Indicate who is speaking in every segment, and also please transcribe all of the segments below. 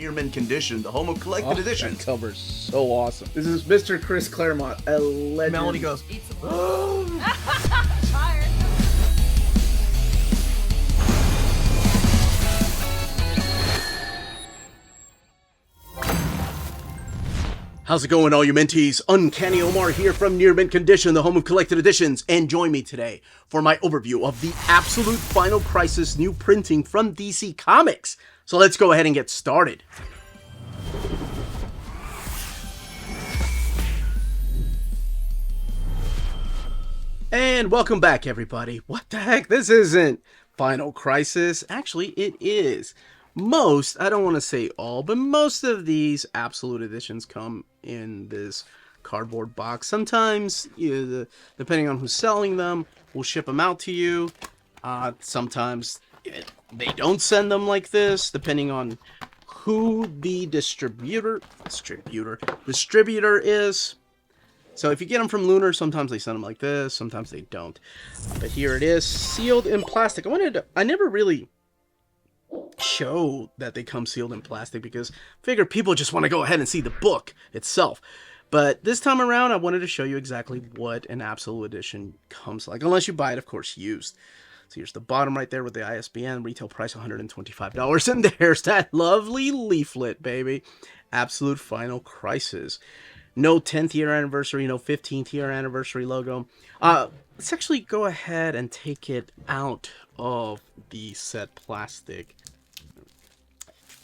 Speaker 1: Near mint condition, the home of collected editions.
Speaker 2: That cover's so awesome.
Speaker 3: This is Mr. Chris Claremont, a legend.
Speaker 1: Melanie goes,
Speaker 4: Tired.
Speaker 1: how's it going, all you mentees? Uncanny Omar here from Near Mint Condition, the home of collected editions, and join me today for my overview of the absolute Final Crisis new printing from DC Comics. So let's go ahead and get started. And welcome back, everybody. What the heck? This isn't Final Crisis. Actually, it is. Most, I don't want to say all, but most of these absolute editions come in this cardboard box. Sometimes, depending on who's selling them, we'll ship them out to you. Sometimes they don't send them like this, depending on who the distributor is. So if you get them from Lunar, sometimes they send them like this, sometimes they don't. But here it is, sealed in plastic. I never really show that they come sealed in plastic because I figure people just want to go ahead and see the book itself. But this time around, I wanted to show you exactly what an absolute edition comes like, unless you buy it, of course, used. So here's the bottom right there with the ISBN, retail price $125, and there's that lovely leaflet, baby. Absolute Final Crisis. No 10th year anniversary, no 15th year anniversary logo. Let's actually go ahead and take it out of the set plastic.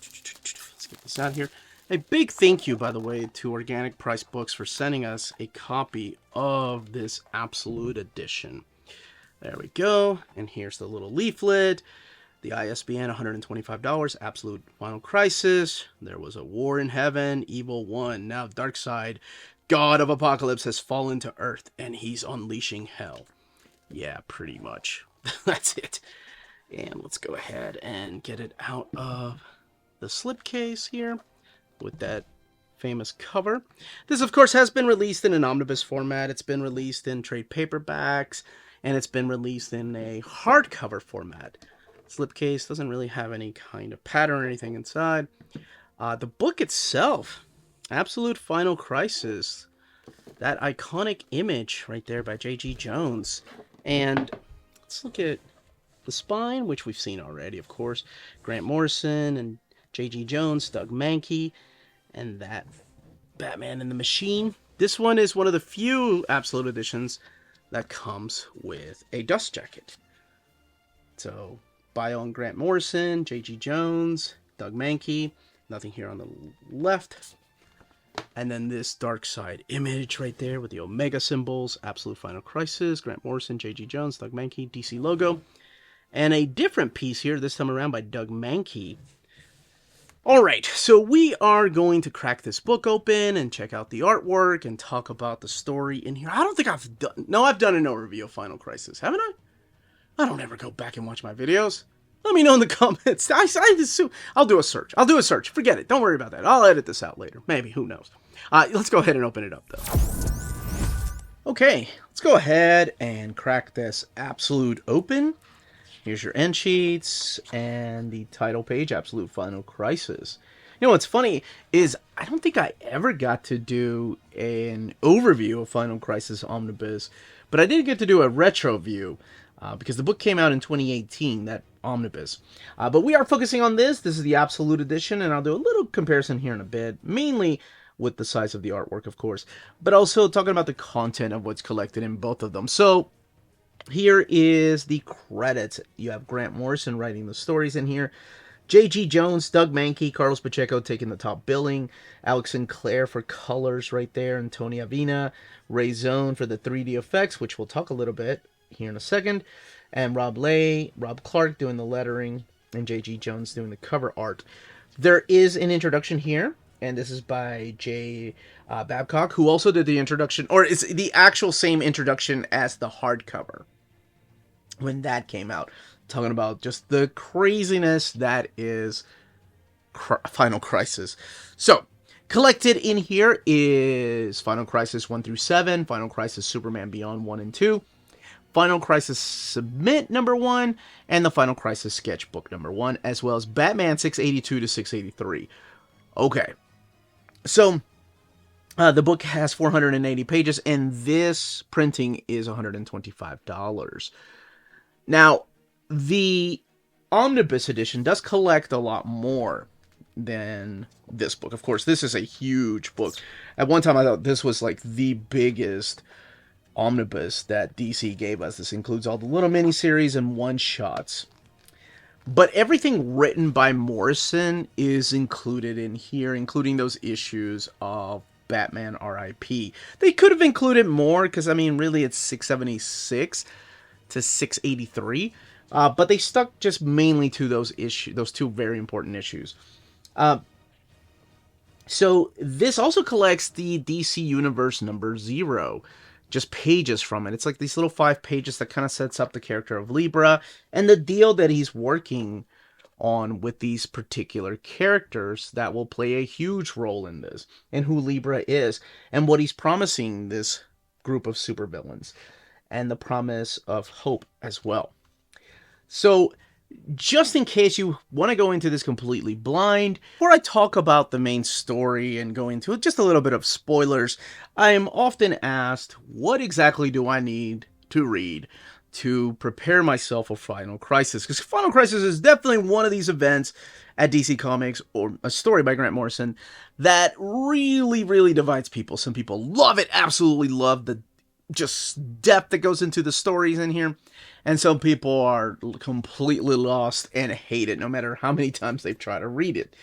Speaker 1: Let's get this out here. A big thank you, by the way, to Organic Price Books for sending us a copy of this Absolute Edition. There we go. And here's the little leaflet. The ISBN, $125. Absolute Final Crisis. There was a war in heaven. Evil won. Now Darkseid, God of Apocalypse, has fallen to Earth, and he's unleashing hell. Yeah, pretty much. That's it. And let's go ahead and get it out of the slipcase here with that famous cover. This, of course, has been released in an omnibus format. It's been released in trade paperbacks, and it's been released in a hardcover format. Slipcase doesn't really have any kind of pattern or anything inside. The book itself, Absolute Final Crisis, that iconic image right there by J.G. Jones. And let's look at the spine, which we've seen already, of course. Grant Morrison and J.G. Jones, Doug Mahnke, and that Batman and the Machine. This one is one of the few Absolute editions that comes with a dust jacket. So, bio on Grant Morrison, J.G. Jones, Doug Mahnke, nothing here on the left. And then this Darkseid image right there with the Omega symbols, Absolute Final Crisis, Grant Morrison, J.G. Jones, Doug Mahnke, DC logo. And a different piece here, this time around by Doug Mahnke. Alright, so we are going to crack this book open and check out the artwork and talk about the story in here. I don't think I've done... No, I've done an overview of Final Crisis, haven't I? I don't ever go back and watch my videos. Let me know in the comments. I assume I'll do a search. Forget it. Don't worry about that. I'll edit this out later. Maybe. Who knows? Let's go ahead and open it up, though. Okay. Let's go ahead and crack this Absolute open. Here's your end sheets and the title page, Absolute Final Crisis. You know, what's funny is I don't think I ever got to do an overview of Final Crisis Omnibus, but I did get to do a retro view. Because the book came out in 2018, that omnibus. But we are focusing on this. This is the Absolute Edition, and I'll do a little comparison here in a bit, mainly with the size of the artwork, of course, but also talking about the content of what's collected in both of them. So here is the credits. You have Grant Morrison writing the stories in here. J.G. Jones, Doug Mahnke, Carlos Pacheco taking the top billing, Alex Sinclair for colors right there, and Tony Avina, Ray Zone for the 3D effects, which we'll talk a little bit here in a second, and Rob Clark doing the lettering, and J.G. Jones doing the cover art. There is an introduction here, and this is by Jay Babcock, who also did the introduction, or it's the actual same introduction as the hardcover when that came out, talking about just the craziness that is Final Crisis. So, collected in here is Final Crisis 1 through 7, Final Crisis Superman Beyond 1 and 2, Final Crisis Submit number 1, and the Final Crisis Sketchbook number 1, as well as Batman 682 to 683. Okay, so the book has 480 pages, and this printing is $125. Now, the Omnibus edition does collect a lot more than this book. Of course, this is a huge book. At one time, I thought this was like the biggest omnibus that DC gave us. This includes all the little miniseries and one-shots. But everything written by Morrison is included in here, including those issues of Batman R.I.P. They could have included more, because, I mean, really it's 676 to 683. But they stuck just mainly to those two very important issues. So this also collects the DC Universe number 0, just pages from it. It's like these little 5 pages that kind of sets up the character of Libra and the deal that he's working on with these particular characters that will play a huge role in this, and who Libra is, and what he's promising this group of supervillains, and the promise of hope as well. So, just in case you want to go into this completely blind, before I talk about the main story and go into just a little bit of spoilers, I am often asked, what exactly do I need to read to prepare myself for Final Crisis? Because Final Crisis is definitely one of these events at DC Comics, or a story by Grant Morrison, that really, really divides people. Some people love it, absolutely love the just depth that goes into the stories in here. And some people are completely lost and hate it, no matter how many times they've tried to read it.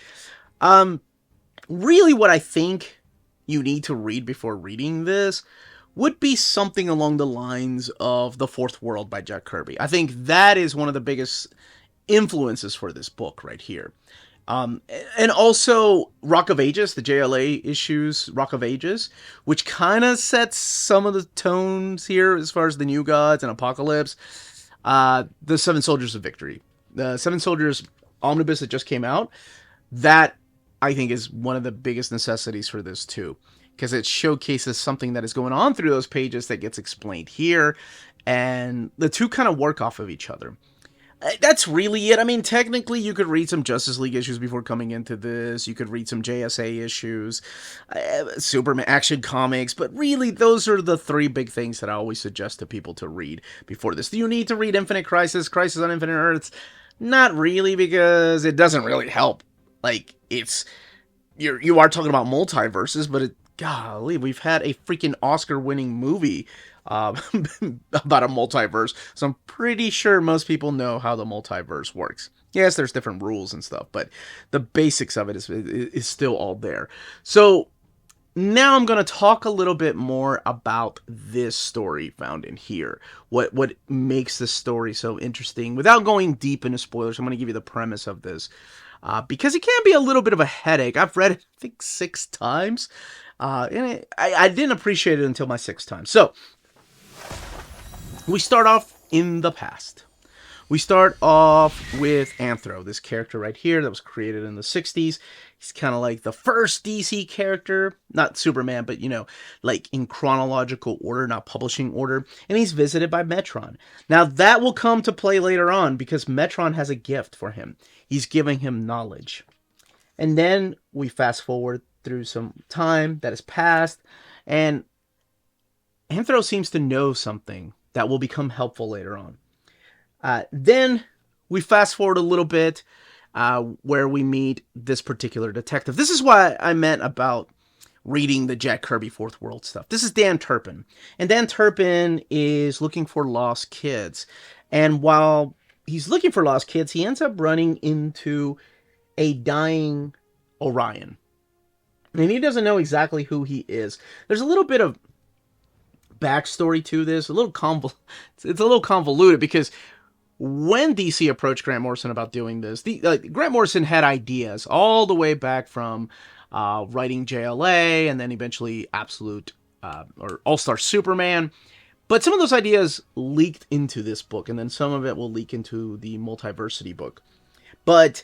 Speaker 1: Really what I think you need to read before reading this would be something along the lines of The Fourth World by Jack Kirby. I think that is one of the biggest influences for this book right here. And also Rock of Ages, the JLA issues, Rock of Ages, which kind of sets some of the tones here as far as the New Gods and Apocalypse. The Seven Soldiers of Victory. The Seven Soldiers Omnibus that just came out, that I think is one of the biggest necessities for this too, because it showcases something that is going on through those pages that gets explained here, and the two kind of work off of each other. That's really it. I mean, technically, you could read some Justice League issues before coming into this. You could read some JSA issues, Superman Action Comics, but really, those are the 3 big things that I always suggest to people to read before this. Do you need to read Infinite Crisis, Crisis on Infinite Earths? Not really, because it doesn't really help. Like, you are talking about multiverses, but golly, we've had a freaking Oscar-winning movie about a multiverse, so I'm pretty sure most people know how the multiverse works. Yes, there's different rules and stuff, but the basics of it is still all there. So now I'm going to talk a little bit more about this story found in here. What makes this story so interesting. Without going deep into spoilers, I'm going to give you the premise of this, because it can be a little bit of a headache. I've read it, I think, 6 times, and I didn't appreciate it until my 6th time. So we start off in the past. We start off with Anthro, this character right here that was created in the 60s. He's kind of like the first DC character, not Superman, but, like in chronological order, not publishing order. And he's visited by Metron. Now, that will come to play later on because Metron has a gift for him. He's giving him knowledge. And then we fast forward through some time that has passed, and Anthro seems to know something that will become helpful later on. Then we fast forward a little bit where we meet this particular detective. This is why I meant about reading the Jack Kirby Fourth World stuff. This is Dan Turpin. And Dan Turpin is looking for lost kids. And while he's looking for lost kids, he ends up running into a dying Orion. And he doesn't know exactly who he is. There's a little bit of backstory to this, it's a little convoluted, because when DC approached Grant Morrison about doing this, Grant Morrison had ideas all the way back from writing JLA and then eventually Absolute or All-Star Superman. But some of those ideas leaked into this book, and then some of it will leak into the Multiversity book. But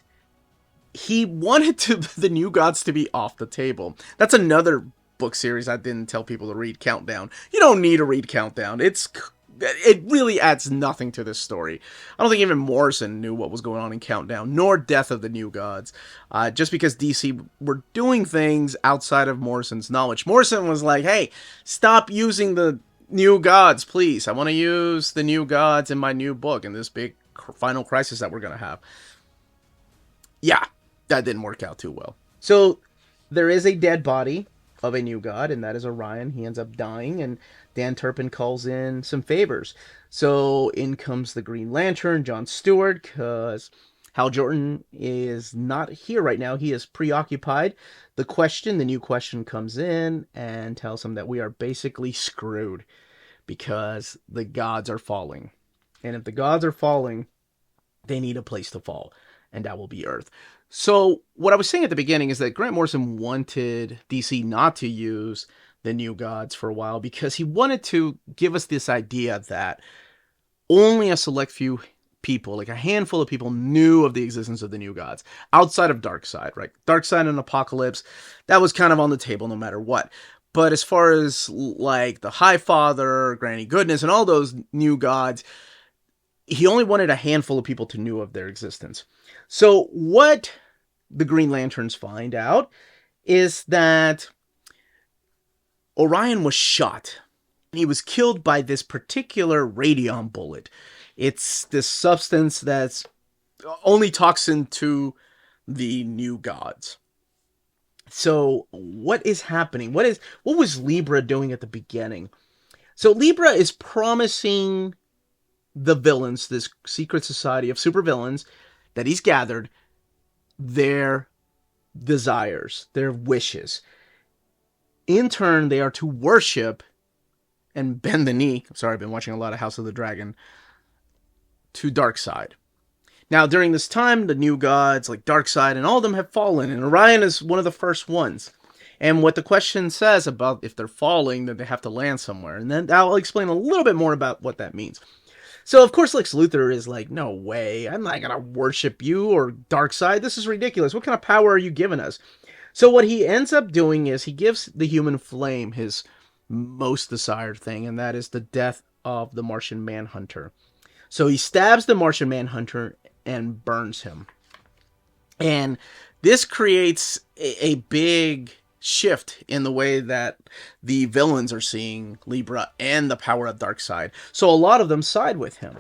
Speaker 1: he wanted the New Gods to be off the table. That's another book series I didn't tell people to read, Countdown. You don't need to read Countdown. It's it really adds nothing to this story. I don't think even Morrison knew what was going on in Countdown, nor Death of the New Gods. Just because DC were doing things outside of Morrison's knowledge. Morrison was like, hey, stop using the New Gods, please. I want to use the New Gods in my new book, in this big Final Crisis that we're going to have. Yeah, that didn't work out too well. So, there is a dead body of a new god, and that is Orion. He ends up dying, and Dan Turpin calls in some favors. So in comes the Green Lantern, John Stewart, because Hal Jordan is not here right now. He is preoccupied. The new question comes in and tells him that we are basically screwed because the gods are falling. And if the gods are falling, they need a place to fall, and that will be Earth. So what I was saying at the beginning is that Grant Morrison wanted DC not to use the New Gods for a while because he wanted to give us this idea that only a select few people, like a handful of people, knew of the existence of the New Gods outside of Darkseid, right? Darkseid and Apocalypse, that was kind of on the table no matter what. But as far as like the High Father, Granny Goodness, and all those New Gods, he only wanted a handful of people to know of their existence. So what the Green Lanterns find out is that Orion was shot. He was killed by this particular radion bullet. It's this substance that's only toxin to the New Gods. So what is happening? What was Libra doing at the beginning? So Libra is promising the villains, this secret society of supervillains that he's gathered, their desires, their wishes. In turn, they are to worship and bend the knee. I'm sorry, I've been watching a lot of House of the Dragon. To Darkseid. Now, during this time, the New Gods, like Darkseid, and all of them have fallen, and Orion is one of the first ones. And what the question says about if they're falling, then they have to land somewhere. And then I'll explain a little bit more about what that means. So, of course, Lex Luthor is like, no way, I'm not going to worship you or Darkseid. This is ridiculous. What kind of power are you giving us? So what he ends up doing is he gives the Human Flame his most desired thing, and that is the death of the Martian Manhunter. So he stabs the Martian Manhunter and burns him. And this creates a big shift in the way that the villains are seeing Libra and the power of Darkseid. So a lot of them side with him.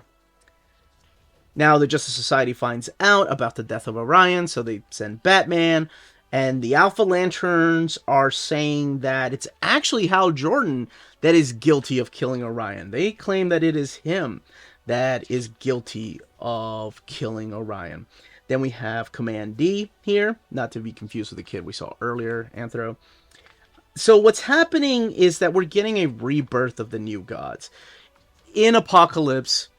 Speaker 1: Now the Justice Society finds out about the death of Orion, so they send Batman, and the Alpha Lanterns are saying that it's actually Hal Jordan that is guilty of killing Orion. They claim that it is him that is guilty of killing Orion. Then we have Command D here, not to be confused with the kid we saw earlier, Anthro. So what's happening is that we're getting a rebirth of the New Gods. In Apocalypse,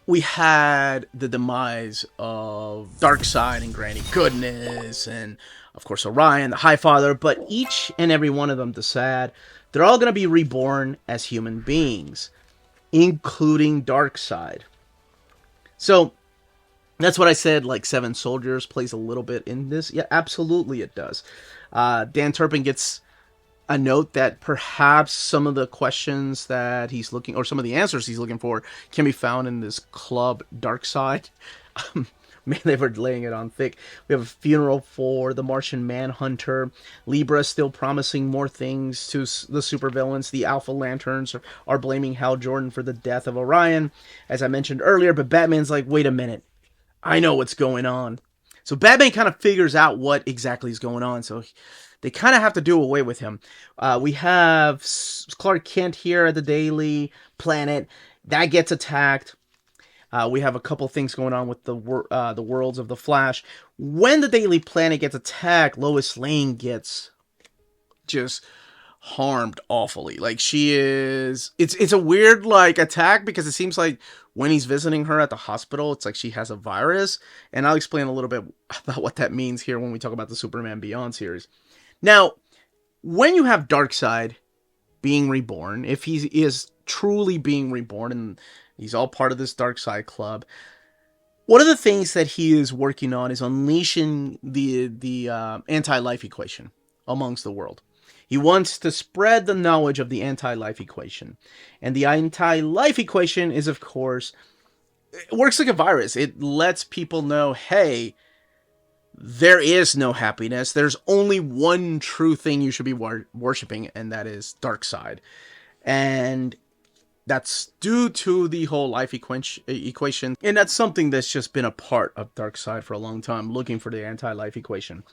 Speaker 1: we had the demise of Darkseid and Granny Goodness, and of course Orion, the High Father, but each and every one of them decide they're all going to be reborn as human beings, including Darkseid. So that's what I said, like Seven Soldiers plays a little bit in this. Yeah, absolutely it does. Dan Turpin gets a note that perhaps some of the questions that he's looking, or some of the answers he's looking for, can be found in this club Darkseid. Man, they were laying it on thick. We have a funeral for the Martian Manhunter. Libra still promising more things to the supervillains. The Alpha Lanterns are blaming Hal Jordan for the death of Orion, as I mentioned earlier. But Batman's like, wait a minute, I know what's going on. So Batman kind of figures out what exactly is going on. So they kind of have to do away with him. We have Clark Kent here at the Daily Planet. That gets attacked. We have a couple things going on with the worlds of the Flash. When the Daily Planet gets attacked, Lois Lane gets just harmed awfully. Like, she is... It's a weird, like, attack, because it seems like when he's visiting her at the hospital, it's like she has a virus. And I'll explain a little bit about what that means here when we talk about the Superman Beyond series. Now, when you have Darkseid being reborn, if he is truly being reborn, and he's all part of this Darkseid club, one of the things that he is working on is unleashing the anti-life equation amongst the world. He wants to spread the knowledge of the anti-life equation. And the anti-life equation is, of course, it works like a virus. It lets people know, hey, there is no happiness. There's only one true thing you should be worshipping, and that is Darkseid. And that's due to the whole life equation. And that's something that's just been a part of Darkseid for a long time, looking for the anti-life equation.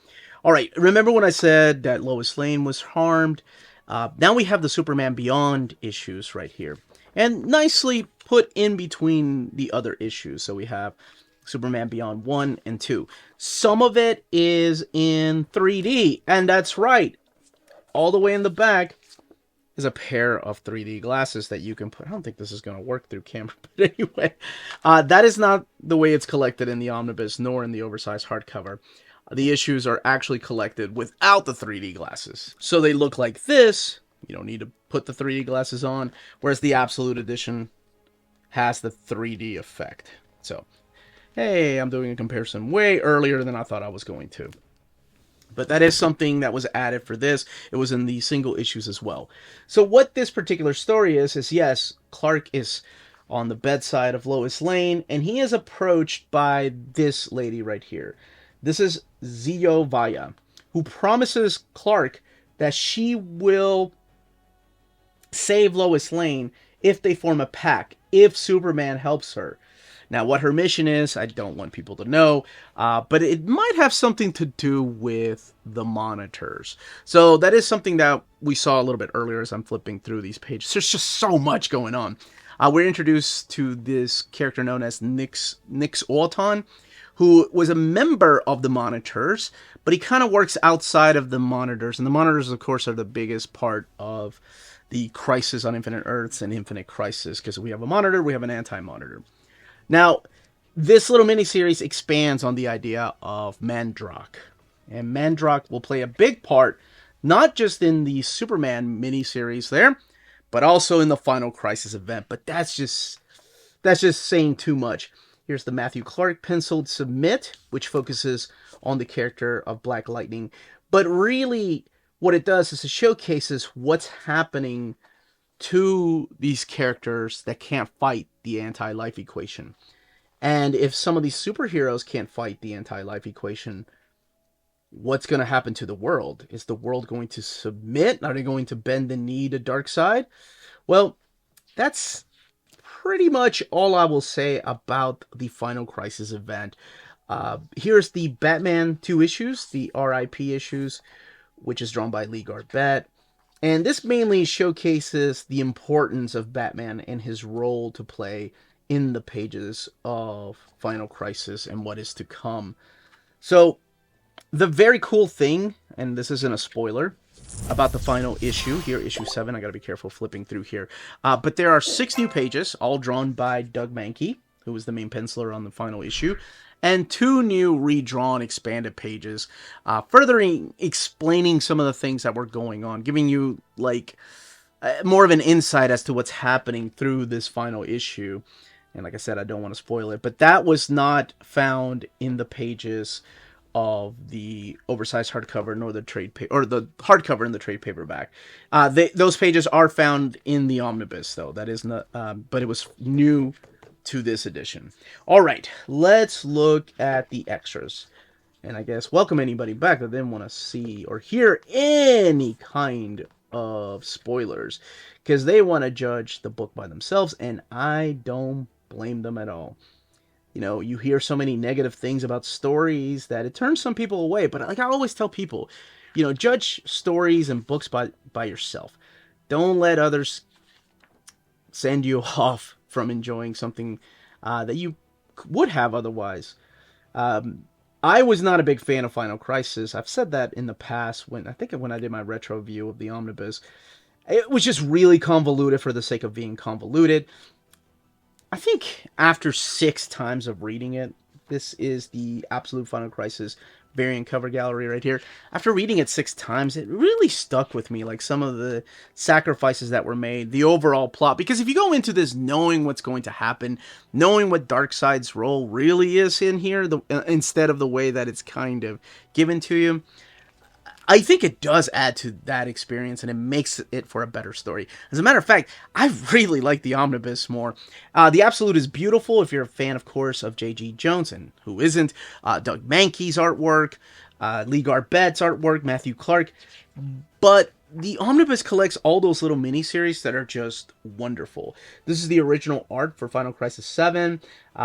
Speaker 1: All right, remember when I said that Lois Lane was harmed? Now we have the Superman Beyond issues right here. And nicely put in between the other issues. So we have Superman Beyond 1 and 2. Some of it is in 3D, and that's right. All the way in the back is a pair of 3D glasses that you can put. I don't think this is going to work through camera, but anyway. That is not the way it's collected in the omnibus, nor in the oversized hardcover. The issues are actually collected without the 3D glasses. So they look like this. You don't need to put the 3D glasses on, whereas the Absolute Edition has the 3D effect. So, hey, I'm doing a comparison way earlier than I thought I was going to. But that is something that was added for this. It was in the single issues as well. So what this particular story is yes, Clark is on the bedside of Lois Lane, and he is approached by this lady right here. This is Zio Vaya, who promises Clark that she will save Lois Lane if they form a pact, if Superman helps her. Now, what her mission is, I don't want people to know, but it might have something to do with the monitors. So that is something that we saw a little bit earlier as I'm flipping through these pages. There's just so much going on. We're introduced to this character known as Nix Auton, who was a member of the monitors, but he kind of works outside of the monitors. And the monitors, of course, are the biggest part of the Crisis on Infinite Earths and Infinite Crisis, because we have a monitor, we have an anti-monitor. Now, this little miniseries expands on the idea of Mandrock. And Mandrock will play a big part, not just in the Superman miniseries there, but also in the Final Crisis event. But that's just saying too much. Here's the Matthew Clark penciled submit, which focuses on the character of Black Lightning. But really, what it does is it showcases what's happening to these characters that can't fight the anti-life equation. And if some of these superheroes can't fight the anti-life equation, what's going to happen to the world? Is the world going to submit? Are they going to bend the knee to Darkseid? Well, that's pretty much all I will say about the Final Crisis event. Here's the Batman 2 issues, the RIP issues, which is drawn by Lee Garbett. And this mainly showcases the importance of Batman and his role to play in the pages of Final Crisis and what is to come. So, the very cool thing, and this isn't a spoiler, about the final issue, here, issue 7, I gotta be careful flipping through here, but there are 6 new pages, all drawn by Doug Mahnke, who was the main penciler on the final issue, and 2 new redrawn expanded pages, furthering explaining some of the things that were going on, giving you, like, more of an insight as to what's happening through this final issue. And like I said, I don't want to spoil it, but that was not found in the pages of the oversized hardcover nor the trade or the hardcover and the trade paperback. Those pages are found in the omnibus, though. That is not, but it was new to this edition. All right, let's look at the extras. And I guess welcome anybody back that didn't want to see or hear any kind of spoilers, because they want to judge the book by themselves, and I don't blame them at all. You know, you hear so many negative things about stories that it turns some people away. But like I always tell people, you know, judge stories and books by yourself. Don't let others send you off from enjoying something that you would have otherwise. I was not a big fan of Final Crisis. I've said that in the past when I did my retro view of the omnibus. It was just really convoluted for the sake of being convoluted. I think after 6 times of reading it, this is the Absolute Final Crisis variant cover gallery right here. After reading it 6 times, it really stuck with me, like some of the sacrifices that were made, the overall plot. Because if you go into this knowing what's going to happen, knowing what Darkseid's role really is in here, instead of the way that it's kind of given to you, I think it does add to that experience, and it makes it for a better story. As a matter of fact, I really like the omnibus more. The Absolute is beautiful if you're a fan, of course, of J.G. Jones, and who isn't. Doug Mankey's artwork, Lee Garbett's artwork, Matthew Clark. But the omnibus collects all those little miniseries that are just wonderful. This is the original art for Final Crisis 7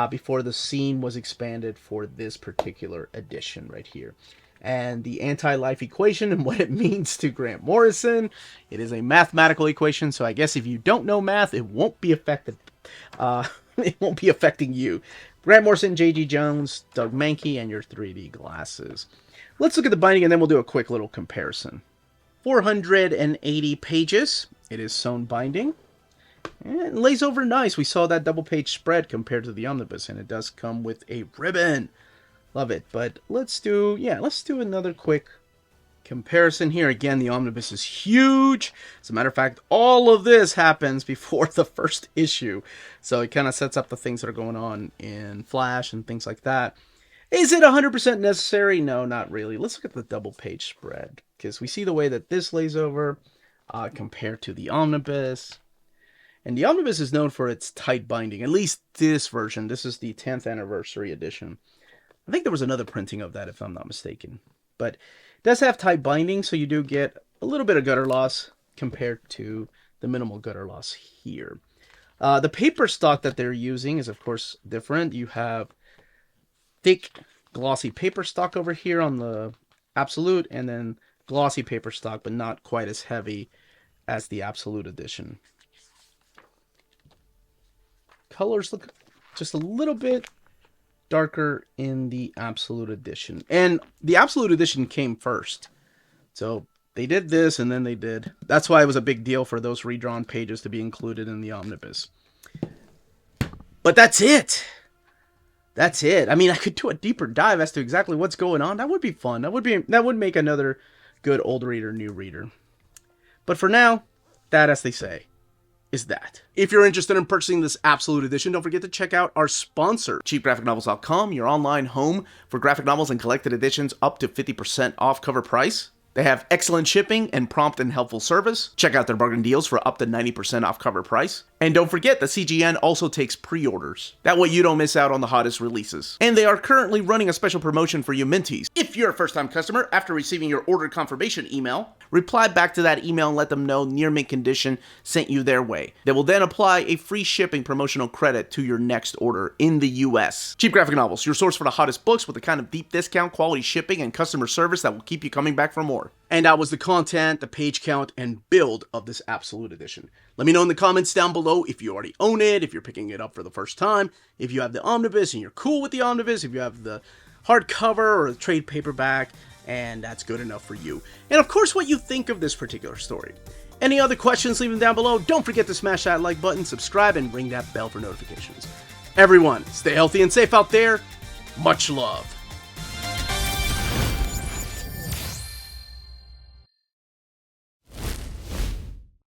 Speaker 1: before the scene was expanded for this particular edition right here. And the anti-life equation and what it means to Grant Morrison. It is a mathematical equation, so I guess if you don't know math, it won't be affected. It won't be affecting you. Grant Morrison, J.G. Jones, Doug Mankey, and your 3D glasses. Let's look at the binding, and then we'll do a quick little comparison. 480 pages. It is sewn binding. And it lays over nice. We saw that double-page spread compared to the omnibus, and it does come with a ribbon. Love it. But let's do another quick comparison here. Again, the omnibus is huge. As a matter of fact, all of this happens before the first issue. So it kind of sets up the things that are going on in Flash and things like that. Is it 100% necessary? No, not really. Let's look at the double-page spread, because we see the way that this lays over compared to the omnibus. And the omnibus is known for its tight binding, at least this version. This is the 10th anniversary edition. I think there was another printing of that, if I'm not mistaken. But it does have tight binding, so you do get a little bit of gutter loss compared to the minimal gutter loss here. The paper stock that they're using is, of course, different. You have thick, glossy paper stock over here on the Absolute, and then glossy paper stock, but not quite as heavy as the Absolute edition. Colors look just a little bit darker in the Absolute edition. And the Absolute edition came first. So they did this, and then they did. That's why it was a big deal for those redrawn pages to be included in the omnibus. But that's it. That's it. I mean, I could do a deeper dive as to exactly what's going on. That would be fun. That would make another good old reader, new reader. But for now, that, as they say, is that. If you're interested in purchasing this Absolute edition, don't forget to check out our sponsor, cheapgraphicnovels.com, your online home for graphic novels and collected editions up to 50% off cover price. They have excellent shipping and prompt and helpful service. Check out their bargain deals for up to 90% off cover price. And don't forget that CGN also takes pre-orders. That way you don't miss out on the hottest releases. And they are currently running a special promotion for you Minties. If you're a first-time customer, after receiving your order confirmation email, reply back to that email and let them know Near Mint Condition sent you their way. They will then apply a free shipping promotional credit to your next order in the US. Cheap Graphic Novels, your source for the hottest books with the kind of deep discount, quality shipping, and customer service that will keep you coming back for more. And that was the content, the page count, and build of this Absolute edition. Let me know in the comments down below if you already own it, if you're picking it up for the first time, if you have the omnibus and you're cool with the omnibus, if you have the hardcover or the trade paperback, and that's good enough for you. And of course, what you think of this particular story. Any other questions, leave them down below. Don't forget to smash that like button, subscribe, and ring that bell for notifications. Everyone, stay healthy and safe out there. Much love.